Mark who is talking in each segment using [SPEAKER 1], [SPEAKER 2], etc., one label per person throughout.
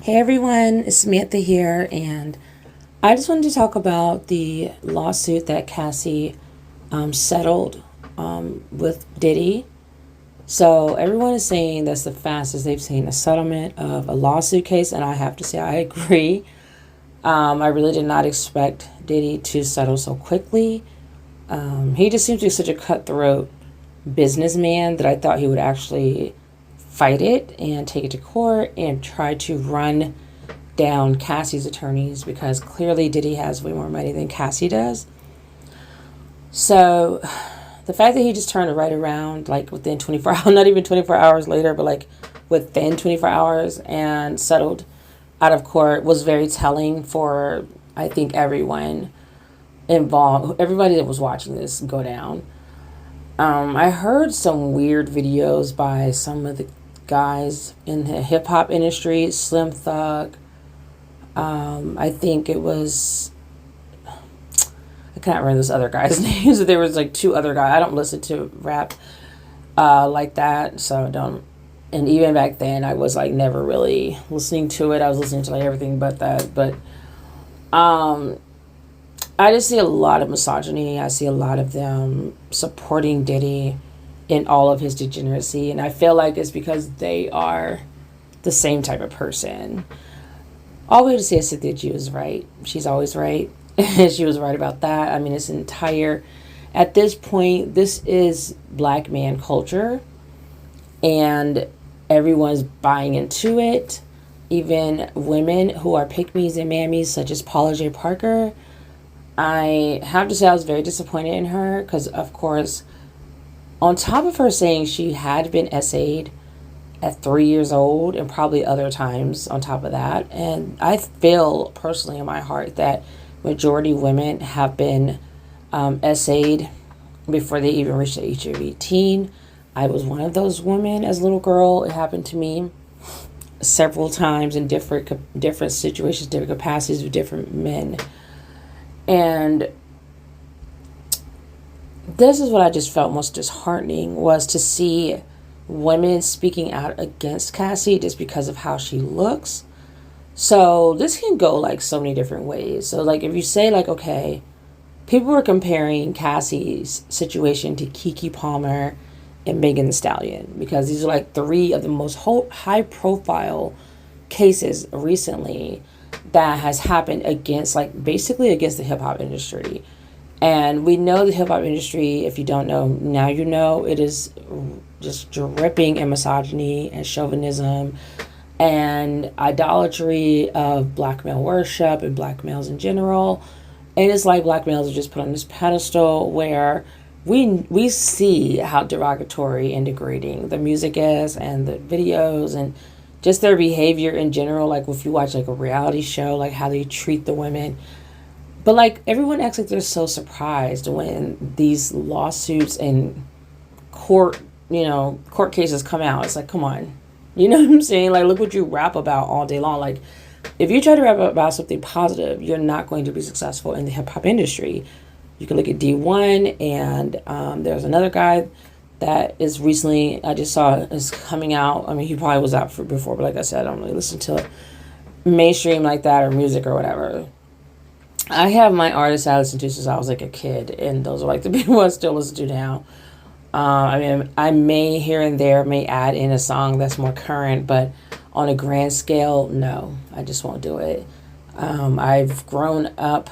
[SPEAKER 1] Hey everyone, it's Samantha here, and I just wanted to talk about the lawsuit that Cassie settled with Diddy. So everyone is saying that's the fastest they've seen a settlement of a lawsuit case, and I have to say I agree. I really did not expect Diddy to settle so quickly. He just seems to be such a cutthroat businessman that I thought he would actually fight it and take it to court and try to run down Cassie's attorneys because clearly Diddy has way more money than Cassie does. So the fact that he just turned it right around, like within 24 hours, not even 24 hours later, but like within 24 hours and settled out of court was very telling for, I think, everyone involved, everybody that was watching this go down. I heard some weird videos by some of the guys in the hip hop industry, Slim Thug. I think it was, I can't remember this other guy's names. There was like two other guys. I don't listen to rap like that, so I don't. And even back then, I was like never really listening to it. I was listening to like everything but that. But I just see a lot of misogyny. I see a lot of them supporting Diddy in all of his degeneracy. And I feel like it's because they are the same type of person. All we have to say is Cynthia G was right. She's always right. She was right about that. I mean, it's entire, at this point, this is black man culture. And everyone's buying into it. Even women who are pick-me's and mammies, such as Paula J. Parker. I have to say I was very disappointed in her because, of course, on top of her saying she had been SA'd at 3 years old and probably other times on top of that. And I feel personally in my heart that majority women have been SA'd before they even reach the age of 18. I was one of those women as a little girl. It happened to me several times in different situations, different capacities with different men. And this is what I just felt most disheartening was to see women speaking out against Cassie just because of how she looks. So this can go like so many different ways. So like if you say like, okay, people were comparing Cassie's situation to Keke Palmer and Megan Thee Stallion because these are like three of the most high profile cases recently that has happened against like basically against the hip hop industry. And we know the hip hop industry, if you don't know, now you know, it is just dripping in misogyny and chauvinism and idolatry of black male worship and black males in general. And it's like black males are just put on this pedestal where we see how derogatory and degrading the music is and the videos and just their behavior in general. Like if you watch like a reality show, like how they treat the women. But like everyone acts like they're so surprised when these lawsuits and court cases come out. It's like, come on. You know what I'm saying? Like, look what you rap about all day long. Like, if you try to rap about something positive, you're not going to be successful in the hip hop industry. You can look at D1, and there's another guy that is recently, I just saw is coming out. I mean, he probably was out before, but like I said, I don't really listen to mainstream like that or music or whatever. I have my artists I listened to since I was like a kid, and those are like the people I still listen to now. I mean, I may here and there may add in a song that's more current, but on a grand scale, no, I just won't do it. I've grown up.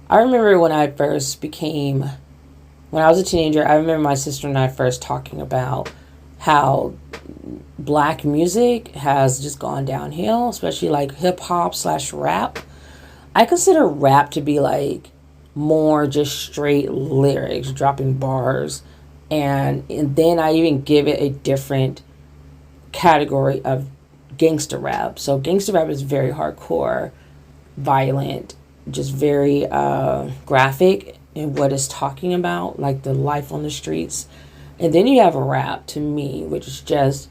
[SPEAKER 1] I remember when I was a teenager, I remember my sister and I first talking about how black music has just gone downhill, especially like hip hop / rap. I consider rap to be like more just straight lyrics, dropping bars. And then I even give it a different category of gangster rap. So gangster rap is very hardcore, violent, just very graphic in what it's talking about, like the life on the streets. And then you have a rap to me, which is just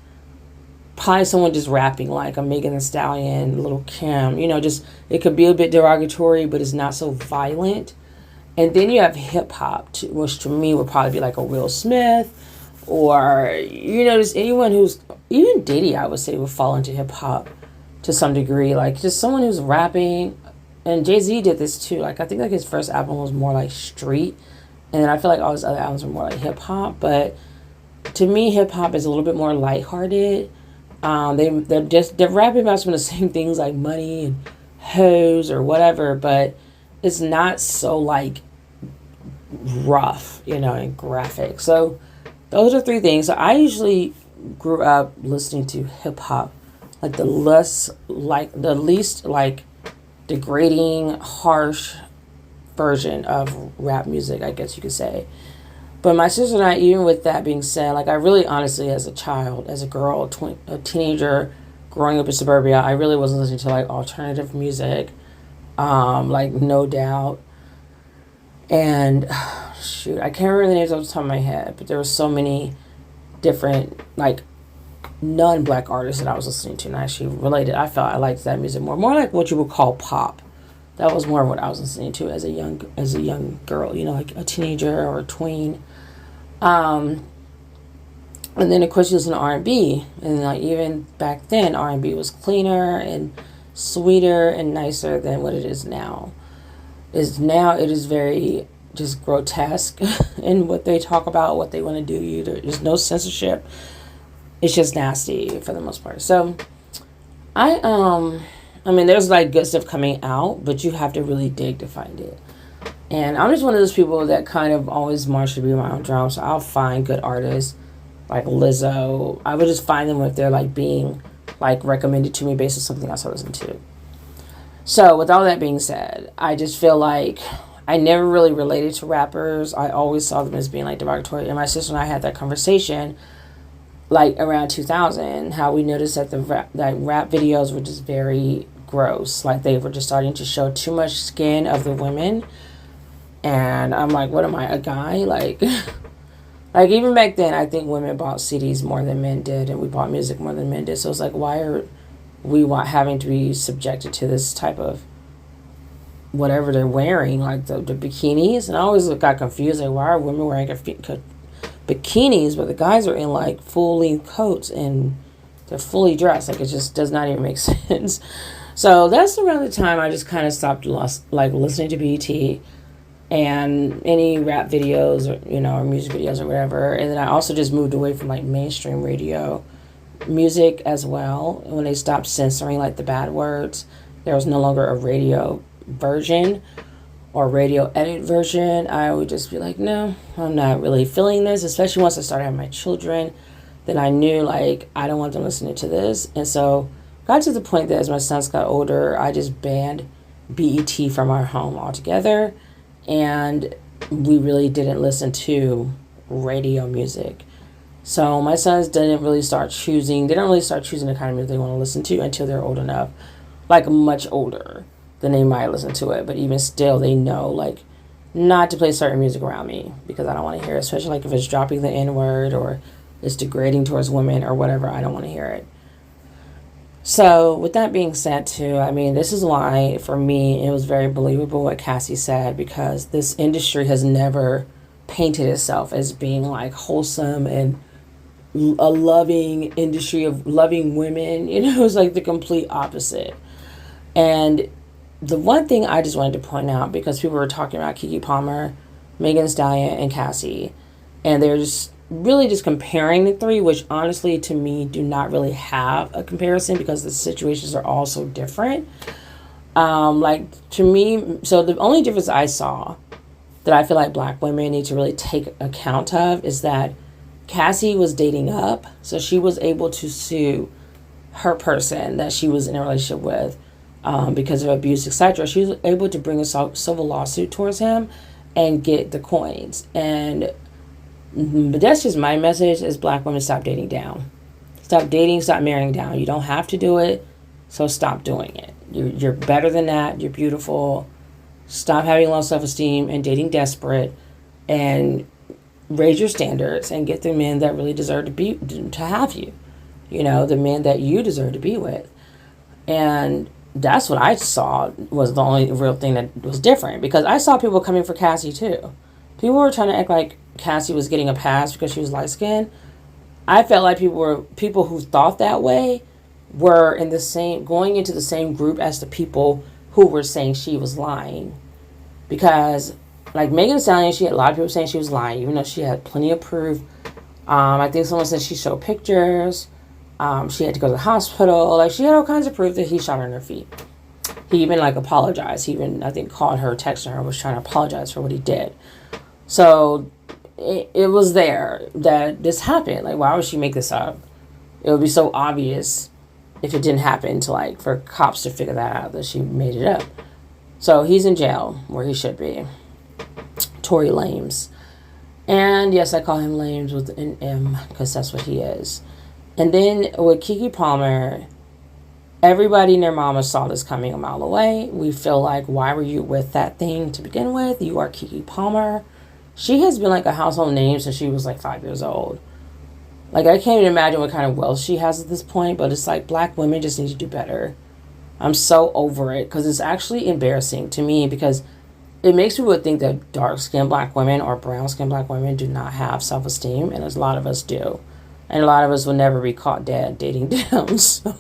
[SPEAKER 1] probably someone just rapping like a Megan Thee Stallion, Little Kim, just it could be a bit derogatory, but it's not so violent. And then you have hip hop, which to me would probably be like a Will Smith or, just anyone who's, even Diddy, I would say, would fall into hip hop to some degree. Like, just someone who's rapping. And Jay-Z did this too. Like, I think like his first album was more like street. And then I feel like all his other albums were more like hip-hop. But to me, hip-hop is a little bit more lighthearted. They're rapping about some of the same things like money and hoes or whatever. But it's not so like rough, and graphic. So those are three things. So I usually grew up listening to hip hop, like the least degrading, harsh version of rap music, I guess you could say. But my sister and I, even with that being said, like I really honestly, as a child, as a girl, a teenager, growing up in suburbia, I really wasn't listening to like alternative music, like No Doubt. And shoot, I can't remember the names off the top of my head, but there were so many different like non-black artists that I was listening to, and I actually related. I felt I liked that music more like what you would call pop. That was more of what I was listening to as a young girl, like a teenager or a tween. And then of course you listen to R&B, and like even back then R&B was cleaner and sweeter and nicer than what it is now. Now it is very just grotesque in what they talk about, what they want to do. There's no censorship. It's just nasty for the most part. So I mean, there's like good stuff coming out, but you have to really dig to find it. And I'm just one of those people that kind of always march to be my own drum. So I'll find good artists like Lizzo. I would just find them if they're like being like recommended to me based on something else I listen to. So with all that being said, I just feel like I never really related to rappers. I always saw them as being like derogatory. And my sister and I had that conversation like around 2000, how we noticed that that rap videos were just very gross. Like they were just starting to show too much skin of the women. And I'm like, what am I, a guy? Like, like even back then, I think women bought CDs more than men did, and we bought music more than men did. So it's like, why are we having to be subjected to this type of whatever they're wearing, like the bikinis? And I always got confused, like, why are women wearing bikinis, but the guys are in like full length coats and they're fully dressed? Like, it just does not even make sense. So that's around the time I just kind of stopped listening to BET and any rap videos or music videos or whatever. And then I also just moved away from like mainstream radio music as well. When they stopped censoring like the bad words, there was no longer a radio version or radio edit version. I would just be like, no, I'm not really feeling this, especially once I started having my children. Then I knew like I don't want them listening to this. And so got to the point that as my sons got older, I just banned BET from our home altogether, and we really didn't listen to radio music. So my sons didn't really start choosing the kind of music they want to listen to until they're old enough, like much older than they might listen to it. But even still, they know like not to play certain music around me because I don't want to hear it, especially like if it's dropping the N-word or it's degrading towards women or whatever. I don't want to hear it. So with that being said too, I mean, this is why for me it was very believable what Cassie said, because this industry has never painted itself as being like wholesome and a loving industry of loving women. It's like the complete opposite. And the one thing I just wanted to point out, because people were talking about Keke Palmer, Megan Thee Stallion, and Cassie, and they're just really just comparing the three, which honestly to me do not really have a comparison because the situations are all so different. Like to me, so the only difference I saw that I feel like black women need to really take account of is that Cassie was dating up, so she was able to sue her person that she was in a relationship with because of abuse, etc. She was able to bring a civil lawsuit towards him and get the coins. But that's just my message: is black women, stop dating down. Stop dating, stop marrying down. You don't have to do it, so stop doing it. You're better than that. You're beautiful. Stop having low self-esteem and dating desperate, and raise your standards and get the men that really deserve to have you. The men that you deserve to be with. And that's what I saw was the only real thing that was different, because I saw people coming for Cassie too. People were trying to act like Cassie was getting a pass because she was light skinned. I felt like people who thought that way were in the same, going into the same group as the people who were saying she was lying. Because, like, Megan Thee Stallion, she had a lot of people saying she was lying, even though she had plenty of proof. I think someone said she showed pictures. She had to go to the hospital. Like, she had all kinds of proof that he shot her in her feet. He even, like, apologized. He even, I think, called her, texted her, was trying to apologize for what he did. So, it was there that this happened. Like, why would she make this up? It would be so obvious if it didn't happen to, like, for cops to figure that out, that she made it up. So, he's in jail, where he should be. Tory Lanez. And, yes, I call him Lanez with an M, because that's what he is. And then, with Keke Palmer, everybody and their mama saw this coming a mile away. We feel like, why were you with that thing to begin with? You are Keke Palmer. She has been, like, a household name since she was, like, 5 years old. Like, I can't even imagine what kind of wealth she has at this point, but it's like, black women just need to do better. I'm so over it, because it's actually embarrassing to me, because it makes people think that dark-skinned black women or brown-skinned black women do not have self-esteem, and a lot of us do. And a lot of us will never be caught dead dating them. So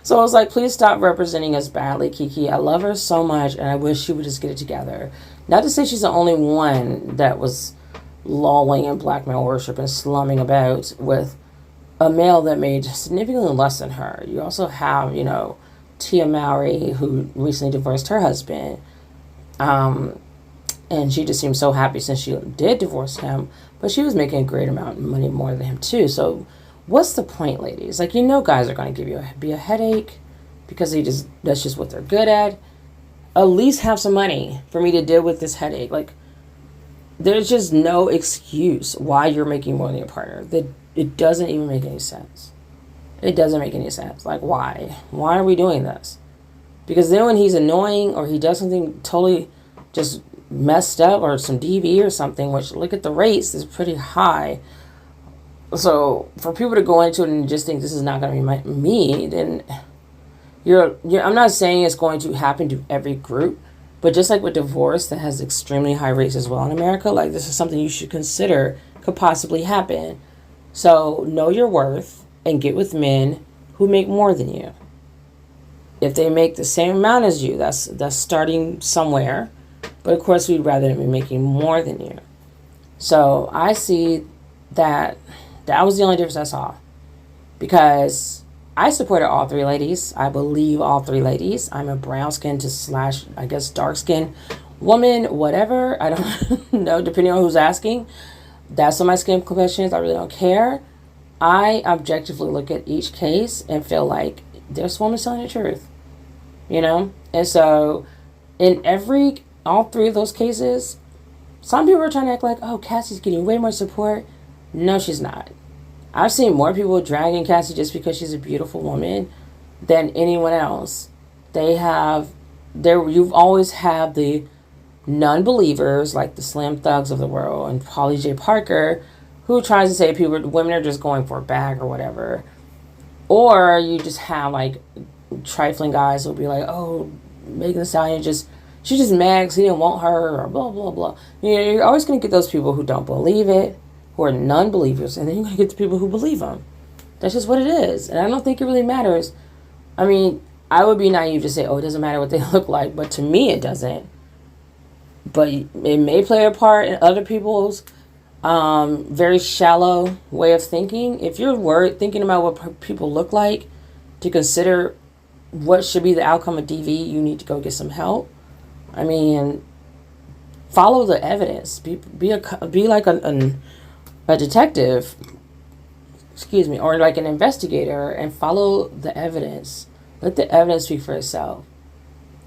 [SPEAKER 1] I was like, please stop representing us badly, Keke. I love her so much, and I wish she would just get it together. Not to say she's the only one that was lolling in black male worship and slumming about with a male that made significantly less than her. You also have, you know, Tia Mowry, who recently divorced her husband. And she just seemed so happy since she did divorce him. But she was making a great amount of money more than him, too. So what's the point, ladies? Like, you know, guys are going to give you a headache because that's just what they're good at. At least have some money for me to deal with this headache. Like, there's just no excuse why you're making more than your partner. It doesn't even make any sense. It doesn't make any sense. Like, why? Why are we doing this? Because then when he's annoying or he does something totally just messed up or some DV or something, which, look at the rates, is pretty high. So for people to go into it and just think this is not going to be me, then I'm not saying it's going to happen to every group, but just like with divorce that has extremely high rates as well in America, like, this is something you should consider could possibly happen. So know your worth and get with men who make more than you. If they make the same amount as you, that's starting somewhere. But of course, we'd rather them be making more than you. So I see that was the only difference I saw. Because I supported all three ladies. I believe all three ladies. I'm a brown-skinned to / I guess dark-skinned woman, whatever. I don't know, depending on who's asking. That's what my skin complexion is. I really don't care. I objectively look at each case and feel like this woman's telling the truth. You know? And so, in all three of those cases, some people are trying to act like, oh, Cassie's getting way more support. No, she's not. I've seen more people dragging Cassie just because she's a beautiful woman than anyone else. You've always had the non-believers, like the Slam Thugs of the world and Polly J. Parker, who tries to say women are just going for a bag or whatever. Or you just have, like, trifling guys who'll be like, oh, Megan Thee Stallion she's just mad because he didn't want her, or blah, blah, blah. You know, you're always going to get those people who don't believe it, who are non-believers, and then you're going to get the people who believe them. That's just what it is. And I don't think it really matters. I mean, I would be naive to say, oh, it doesn't matter what they look like, but to me it doesn't. But it may play a part in other people's very shallow way of thinking. If you're thinking about what people look like to consider what should be the outcome of DV, you need to go get some help. I mean, follow the evidence. Be like a detective, or like an investigator, and follow the evidence. Let the evidence speak for itself.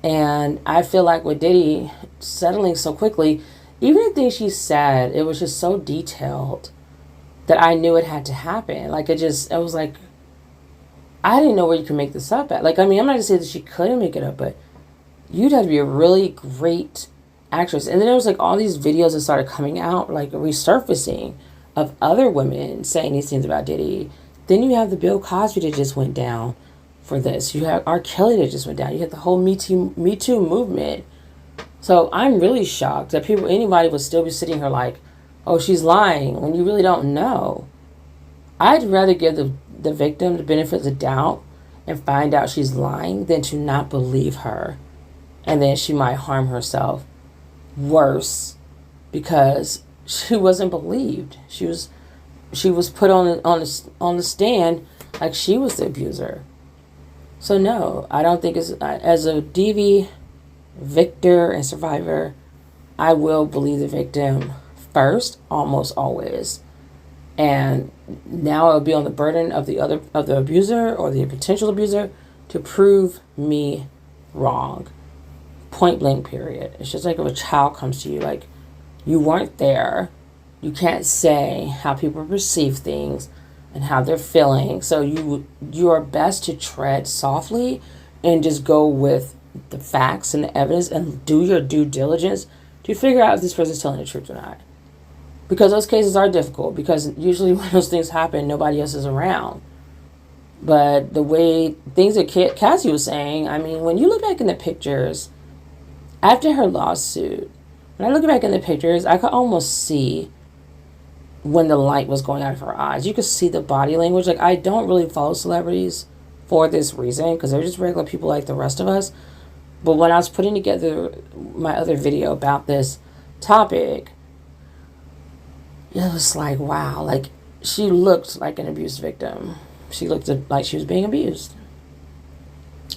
[SPEAKER 1] And I feel like with Diddy settling so quickly, even the things she said, it was just so detailed that I knew it had to happen. Like, I was like, I didn't know where you could make this up at. Like, I mean, I'm not going to say that she couldn't make it up, but you'd have to be a really great actress. And then there was, like, all these videos that started coming out, like, resurfacing of other women saying these things about Diddy. Then you have the Bill Cosby that just went down for this. You have R. Kelly that just went down. You have the whole Me Too movement. So I'm really shocked that anybody would still be sitting here like, oh, she's lying, when you really don't know. I'd rather give the victim the benefit of the doubt and find out she's lying than to not believe her. And then she might harm herself worse because she wasn't believed. She was put on the stand like she was the abuser. So no, I don't think as a DV victor and survivor, I will believe the victim first, almost always. And now it'll be on the burden of the abuser or the potential abuser to prove me wrong. Point blank, period. It's just like if a child comes to you, like, you weren't there. You can't say how people perceive things and how they're feeling. So you are best to tread softly and just go with the facts and the evidence and do your due diligence to figure out if this person's telling the truth or not. Because those cases are difficult, because usually when those things happen, nobody else is around. But the way things that Cassie was saying, I mean, when you look back in the pictures, after her lawsuit, when I look back in the pictures, I could almost see when the light was going out of her eyes. You could see the body language. Like, I don't really follow celebrities for this reason, because they're just regular people like the rest of us. But when I was putting together my other video about this topic, it was like, wow, like, she looked like an abuse victim. She looked like she was being abused.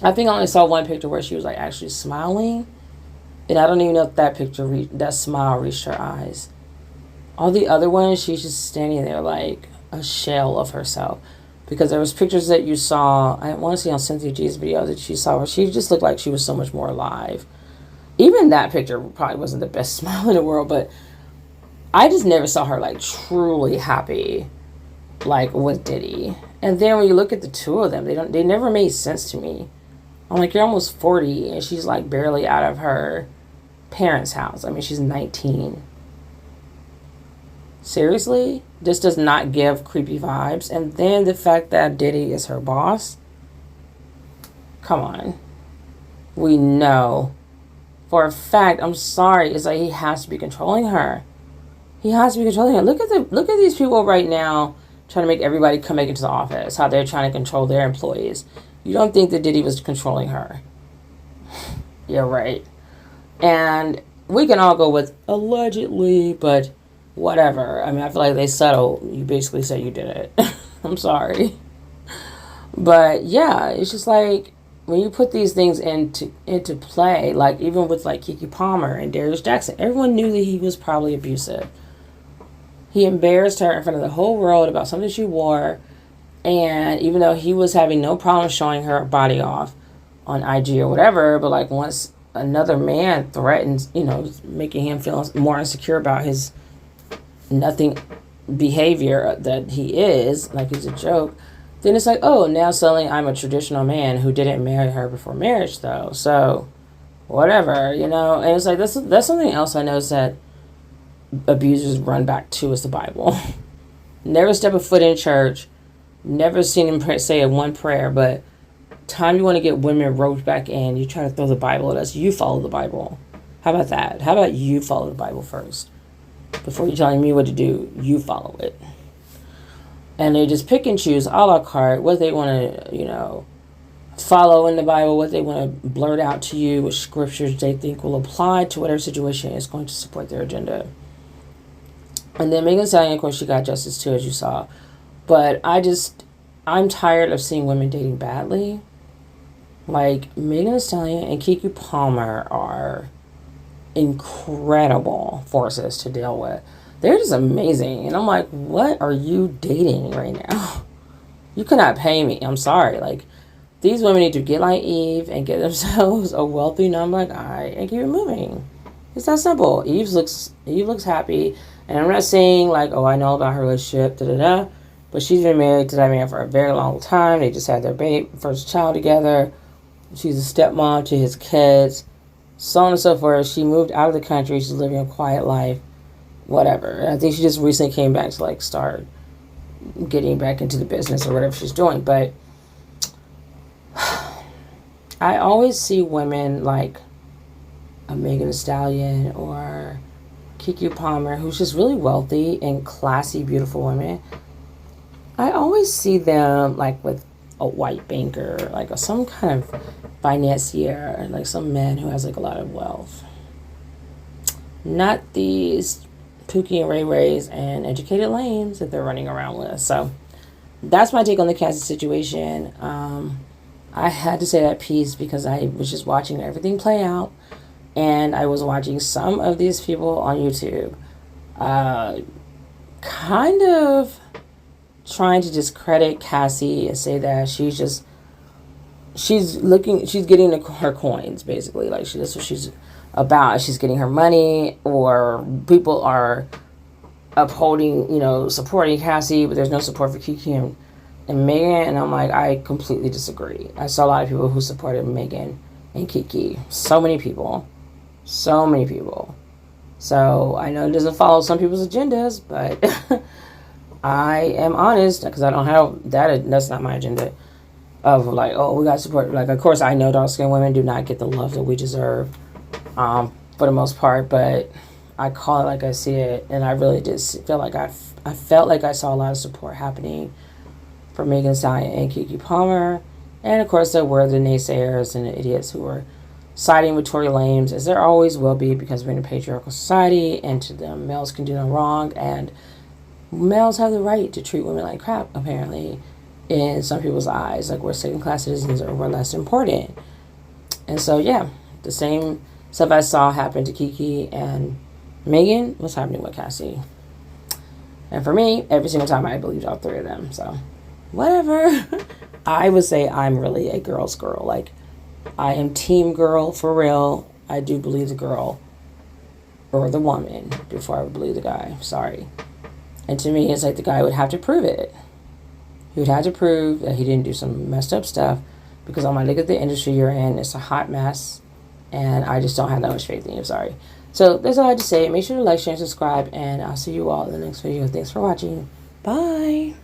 [SPEAKER 1] I think I only saw one picture where she was, like, actually smiling. And I don't even know if that smile reached her eyes. All the other ones, she's just standing there like a shell of herself. Because there was pictures that you saw, I want to see on Cynthia G's video that she saw, where she just looked like she was so much more alive. Even that picture probably wasn't the best smile in the world, but I just never saw her, like, truly happy, like, with Diddy. And then when you look at the two of them, they never made sense to me. I'm like, you're almost 40, and she's, like, barely out of her parents' house. I mean, she's 19. Seriously? This does not give creepy vibes. And then the fact that Diddy is her boss. Come on. We know for a fact, I'm sorry, it's like he has to be controlling her. He has to be controlling her. Look at these people right now trying to make everybody come back into the office, how they're trying to control their employees. You don't think that Diddy was controlling her? You're right. And we can all go with allegedly, but whatever. I mean, I feel like they settle. You basically say you did it. I'm sorry. But yeah, it's just like when you put these things into play, like even with like Keke Palmer and Darius Jackson, everyone knew that he was probably abusive. He embarrassed her in front of the whole world about something she wore. And even though he was having no problem showing her body off on IG or whatever, but like once another man threatens, making him feel more insecure about his nothing behavior that he is, like he's a joke, then it's like, oh, now suddenly I'm a traditional man who didn't marry her before marriage, though. So whatever, and it's like that's something else I noticed that abusers run back to is the Bible. Never step a foot in church. Never seen him say a one prayer, but time you want to get women roped back in, you try to throw the Bible at us. You follow the Bible. How about that? How about you follow the Bible first? Before you're telling me what to do, you follow it. And they just pick and choose a la carte what they want to, follow in the Bible, what they want to blurt out to you, which scriptures they think will apply to whatever situation is going to support their agenda. And then Megan Thee Stallion, of course, she got justice too, as you saw. But I'm tired of seeing women dating badly. Like, Megan Thee Stallion and Keke Palmer are incredible forces to deal with. They're just amazing. And I'm like, what are you dating right now? You cannot pay me. I'm sorry. Like, these women need to get like Eve and get themselves a wealthy non-black guy and keep it moving. It's that simple. Eve looks happy. And I'm not saying like, oh, I know about her relationship, da-da-da. But she's been married to that man for a very long time. They just had their first child together. She's a stepmom to his kids. So on and so forth. She moved out of the country. She's living a quiet life. Whatever. I think she just recently came back to like start getting back into the business or whatever she's doing. But I always see women like a Megan Thee Stallion or Keke Palmer, who's just really wealthy and classy, beautiful women. I always see them like with a white banker, like some kind of financier, like some man who has like a lot of wealth. Not these Pookie and Ray Rays and educated lames that they're running around with. So that's my take on the Cassie situation. I had to say that piece because I was just watching everything play out, and I was watching some of these people on YouTube kind of trying to discredit Cassie and say that she's getting her coins, basically. Like, that's what she's about. She's getting her money, or people are upholding, supporting Cassie, but there's no support for Kiki and Megan. And I'm like, I completely disagree. I saw a lot of people who supported Megan and Kiki. So many people. So I know it doesn't follow some people's agendas, but I am honest, because I don't have that. That's not my agenda of like, oh, we got to support. Like, of course, I know dark-skinned women do not get the love that we deserve, for the most part, but I call it like I see it, and I really did feel like I felt like I saw a lot of support happening for Megan Thee Stallion and Keke Palmer. And of course there were the naysayers and the idiots who were siding with Tory Lanez, as there always will be, because we're in a patriarchal society, and to them, males can do no wrong, and males have the right to treat women like crap, apparently, in some people's eyes, like we're second-class citizens or we're less important. And so, yeah, the same stuff I saw happen to Keke and Megan was happening with Cassie. And for me, every single time I believed all three of them. So, whatever. I would say I'm really a girl's girl. Like, I am team girl for real. I do believe the girl or the woman before I would believe the guy. Sorry. And to me, it's like the guy would have to prove it. He would have to prove that he didn't do some messed up stuff, because when I look at the industry you're in, it's a hot mess, and I just don't have that much faith in you. Sorry. So that's all I had to say. Make sure to like, share, and subscribe, and I'll see you all in the next video. Thanks for watching. Bye.